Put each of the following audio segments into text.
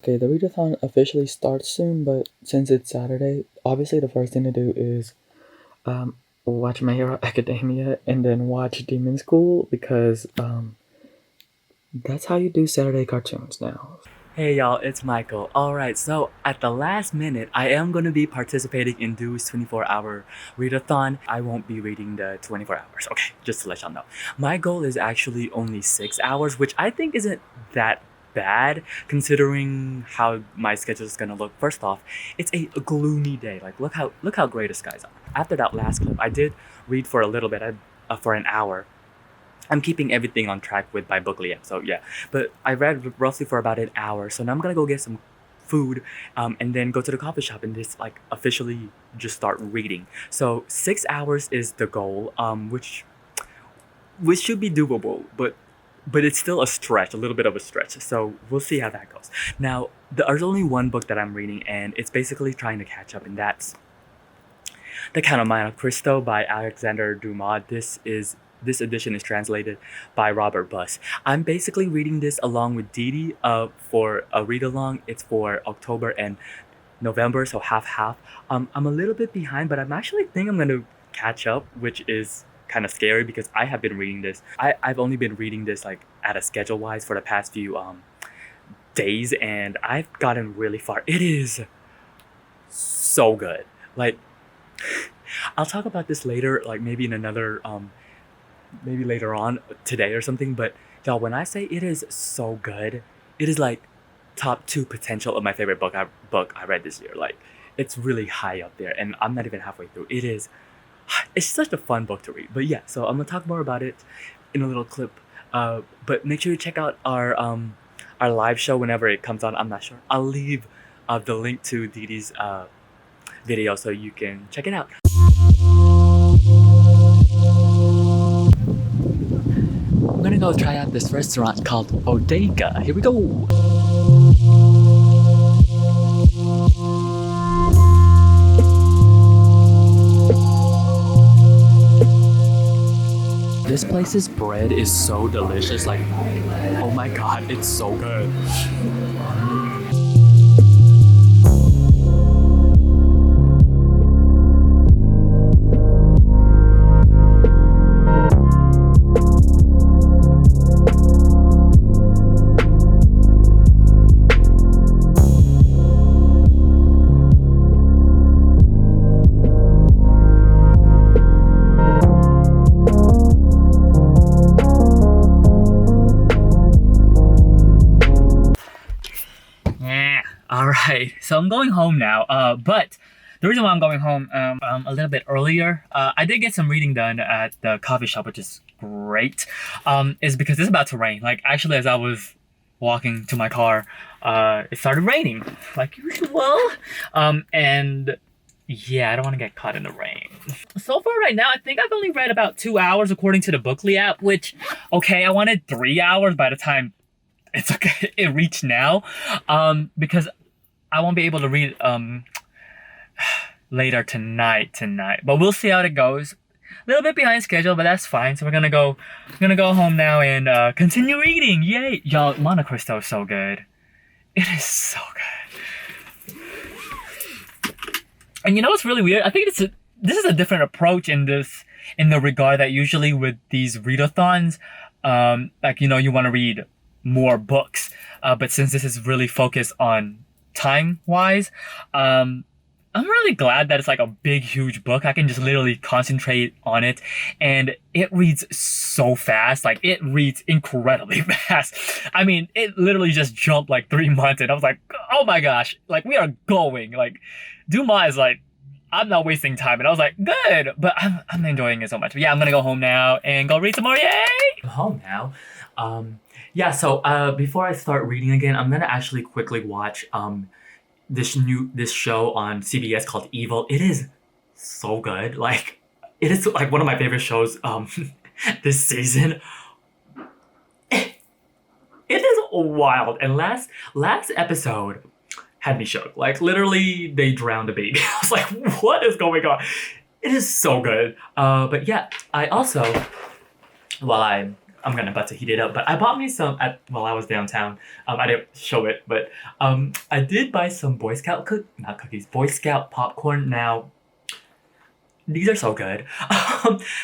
Okay, the readathon officially starts soon, but since it's Saturday, obviously the first thing to do is watch My Hero Academia and then watch Demon School because that's how you do Saturday cartoons now. Hey y'all, it's Michael. Alright, so at the last minute, I am going to be participating in Dewey's 24-hour readathon. I won't be reading the 24 hours, okay, just to let y'all know. My goal is actually only 6 hours, which I think isn't that bad considering how my schedule is going to look. First off, it's a gloomy day. Like, look how gray the skies are. After that last clip, I did read for a little bit, for an hour. I'm keeping everything on track with my bookly app, so yeah. But I read roughly for about an hour, so now I'm gonna go get some food, and then go to the coffee shop and just like officially just start reading. So 6 hours is the goal, which should be doable, but it's still a stretch, a little bit of a stretch. So we'll see how that goes. Now, there's only one book that I'm reading, and it's basically trying to catch up, and that's The Count of Monte Cristo by Alexander Dumas. This edition is translated by Robert Buss. I'm basically reading this along with Didi for a read along. It's for October and November, so half. I'm a little bit behind, but I'm actually think I'm gonna catch up, which is kind of scary because I have been reading this. I've only been reading this like at a schedule wise for the past few days, and I've gotten really far. It is so good. Like, I'll talk about this later, like maybe in another maybe later on today or something. But y'all, when I say it is so good, it is like top 2 potential of my favorite book I read this year. Like, it's really high up there, and I'm not even halfway through. It's such a fun book to read. But yeah, so I'm gonna talk more about it in a little clip. But make sure you check out our live show whenever it comes on. I'm not sure. I'll leave the link to Didi's video so you can check it out. I'm gonna go try out this restaurant called Bodega. Here we go. This place's bread is so delicious. Like, oh my god, it's so good. Alright, so I'm going home now, but the reason why I'm going home a little bit earlier, I did get some reading done at the coffee shop, which is great, is because it's about to rain. Like, actually, as I was walking to my car, it started raining, like usual, and yeah, I don't want to get caught in the rain. So far right now, I think I've only read about 2 hours according to the Bookly app, which, okay, I wanted 3 hours by the time it's okay it reached now, because I won't be able to read later tonight, but we'll see how it goes. A little bit behind schedule, but that's fine. So we're gonna go home now and continue reading. Yay, y'all! Monte Cristo is so good. It is so good. And you know what's really weird? I think this is a different approach in the regard that usually with these readathons, like, you know, you want to read more books, but since this is really focused on time wise, I'm really glad that it's like a big huge book. I can just literally concentrate on it, and it reads so fast. Like, it reads incredibly fast. I mean, it literally just jumped like 3 months, and I was like, oh my gosh, like, we are going. Like, Dumas is like, I'm not wasting time, and I was like, good. But I'm enjoying it so much. But yeah, I'm gonna go home now and go read some more. Yay! Home now. Yeah, so before I start reading again, I'm gonna actually quickly watch this show on CBS called Evil. It is so good. Like, it is like one of my favorite shows this season. It is wild. And last episode had me shook. Like, literally, they drowned a baby. I was like, what is going on? It is so good. But yeah, I also, while I'm I'm gonna about to heat it up. But I bought me some while I was downtown. I didn't show it, but I did buy some not cookies, Boy Scout popcorn. Now these are so good.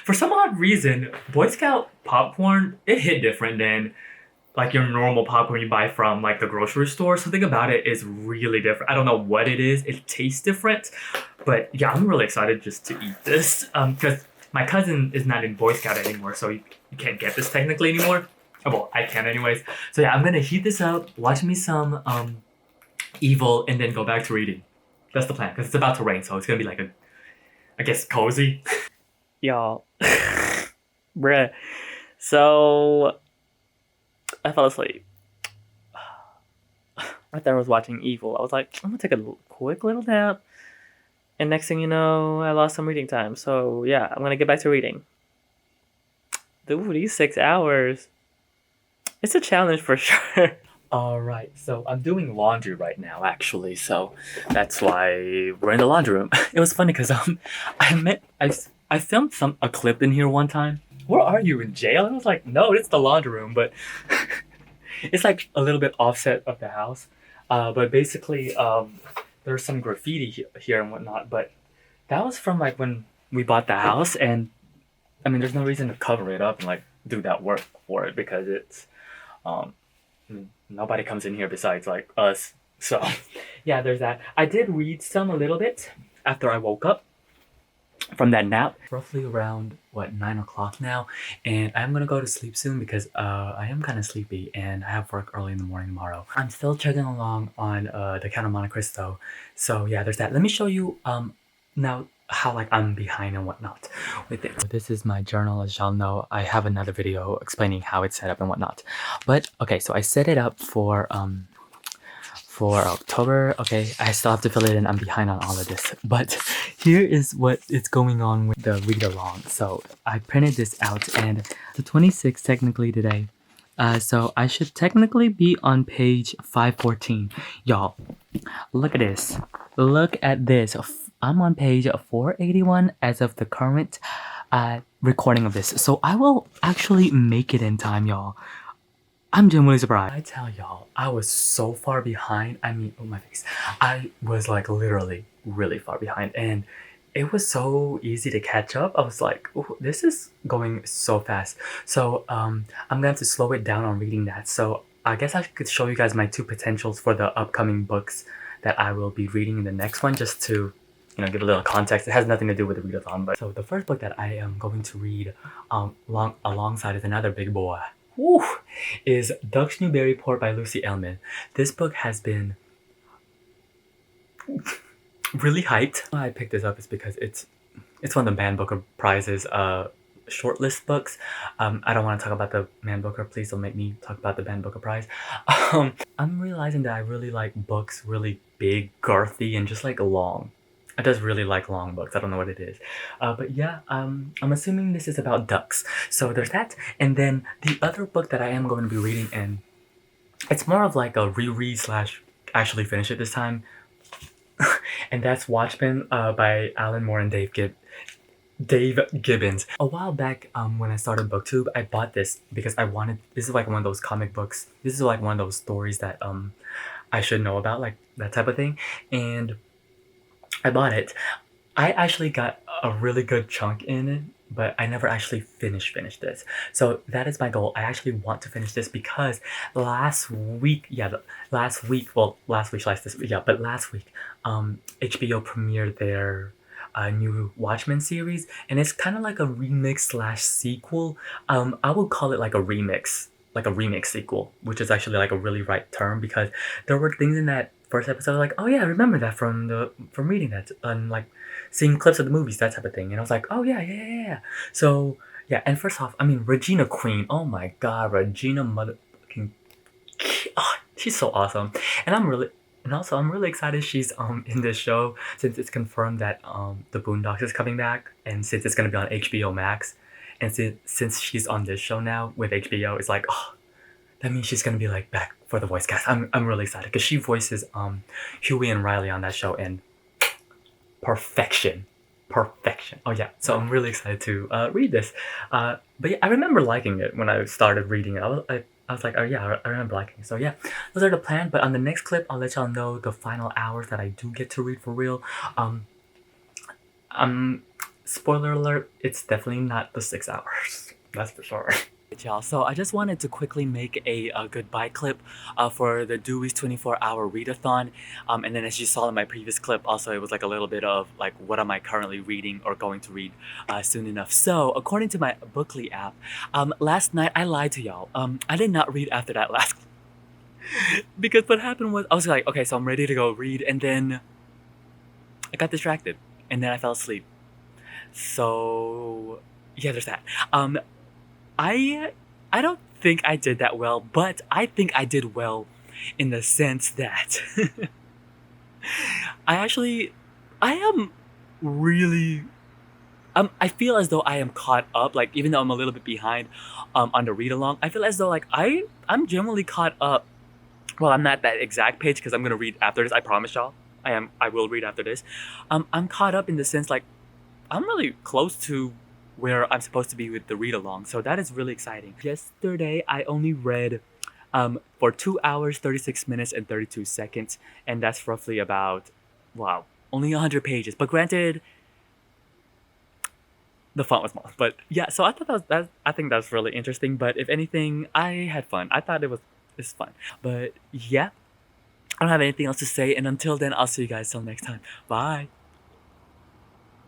For some odd reason, Boy Scout popcorn it hit different than like your normal popcorn you buy from like the grocery store. Something about it is really different. I don't know what it is. It tastes different, but yeah, I'm really excited just to eat this because my cousin is not in Boy Scout anymore, so you can't get this technically anymore. Oh, well, I can anyways. So yeah, I'm gonna heat this up, watch me some Evil, and then go back to reading. That's the plan because it's about to rain, so it's gonna be like I guess cozy. Y'all, bruh. So I fell asleep. I thought I was watching Evil. I was like, I'm gonna take a quick little nap. And next thing you know, I lost some reading time. So yeah, I'm gonna get back to reading. Dude, these 6 hours. It's a challenge for sure. Alright, so I'm doing laundry right now actually, so that's why we're in the laundry room. It was funny because I filmed a clip in here one time. Where are you, in jail? And I was like, no, it's the laundry room, but it's like a little bit offset of the house. But basically, there's some graffiti here and whatnot. But that was from like when we bought the house, and I mean, there's no reason to cover it up and like do that work for it because it's nobody comes in here besides like us. So yeah, there's that. I did read a little bit after I woke up from that nap. Roughly around 9 o'clock now, and I'm gonna go to sleep soon because I am kind of sleepy and I have work early in the morning tomorrow. I'm still chugging along on the Count of Monte Cristo, so yeah, there's that. Let me show you now how like I'm behind and whatnot with it. This is my journal. As y'all know, I have another video explaining how it's set up and whatnot, but okay, so I set it up for October. Okay, I still have to fill it in. I'm behind on all of this, but here is what is going on with the read along. So I printed this out, and the 26th technically today. So I should technically be on page 514. Y'all, look at this. Look at this. I'm on page 481 as of the current recording of this. So I will actually make it in time, y'all. I'm genuinely surprised. I tell y'all, I was so far behind. I mean, oh my face. I was like literally really far behind, and it was so easy to catch up. I was like, oh, this is going so fast. So I'm gonna have to slow it down on reading that. So I guess I could show you guys my two potentials for the upcoming books that I will be reading in the next one, just to give a little context. It has nothing to do with the readathon, but so the first book that I am going to read alongside is another big boy. Woo, is Duck's Newberry Port by Lucy Ellman. This book has been really hyped. Why I picked this up is because it's one of the Man Booker Prize's shortlist books. I don't want to talk about the Man Booker. Please don't make me talk about the Man Booker Prize. I'm realizing that I really like books really big, girthy, and just like long. I just really like long books. I don't know what it is. But yeah, I'm assuming this is about ducks. So there's that. And then the other book that I am going to be reading, and it's more of like a reread slash actually finish it this time. And that's Watchmen by Alan Moore and Dave Gibbons. A while back, when I started BookTube, I bought this because I wanted. This is like one of those comic books. This is like one of those stories that I should know about, like that type of thing. And I bought it. I actually got a really good chunk in it, but I never actually finished this. So that is my goal. I actually want to finish this because last week, last week, HBO premiered their new Watchmen series, and it's kind of like a remix slash sequel. I would call it like a remix sequel, which is actually like a really right term because there were things in that first episode like, oh yeah, I remember that from reading that and like seeing clips of the movies, that type of thing. And I was like, oh yeah. So yeah, and first off, I mean Regina Queen, oh my god, Regina motherfucking, oh, she's so awesome. And I'm really excited she's in this show since it's confirmed that the Boondocks is coming back, and since it's gonna be on HBO Max, and since she's on this show now with HBO, it's like, oh, that means she's gonna be like back for the voice cast. I'm really excited because she voices Huey and Riley on that show, and perfection. perfection. Oh yeah, so I'm really excited to read this. But yeah, I remember liking it when I started reading it. I was like, oh yeah, I remember liking it. So yeah, those are the plan. But on the next clip, I'll let y'all know the final hours that I do get to read for real. Um, um, spoiler alert, it's definitely not the 6 hours. That's for sure. Y'all, so I just wanted to quickly make a goodbye clip for the Dewey's 24-hour readathon. And then as you saw in my previous clip, also it was like a little bit of like what am I currently reading or going to read soon enough. So according to my Bookly app, last night I lied to y'all. I did not read after that last because what happened was I was like, okay, so I'm ready to go read, and then I got distracted, and then I fell asleep. So yeah, there's that. I I don't think I did that well, but I think I did well in the sense that I actually I am really I feel as though I am caught up, like even though I'm a little bit behind on the read along, I feel as though like I'm generally caught up. Well, I'm not that exact page because I'm gonna read after this, I promise y'all. I will read after this. I'm caught up in the sense like I'm really close to where I'm supposed to be with the read along, so that is really exciting. Yesterday, I only read for 2 hours, 36 minutes, and 32 seconds, and that's roughly about, wow, only 100 pages. But granted, the font was small. But yeah, so I thought I think that's really interesting. But if anything, I had fun. I thought it's fun. But yeah, I don't have anything else to say, and until then, I'll see you guys till next time. Bye.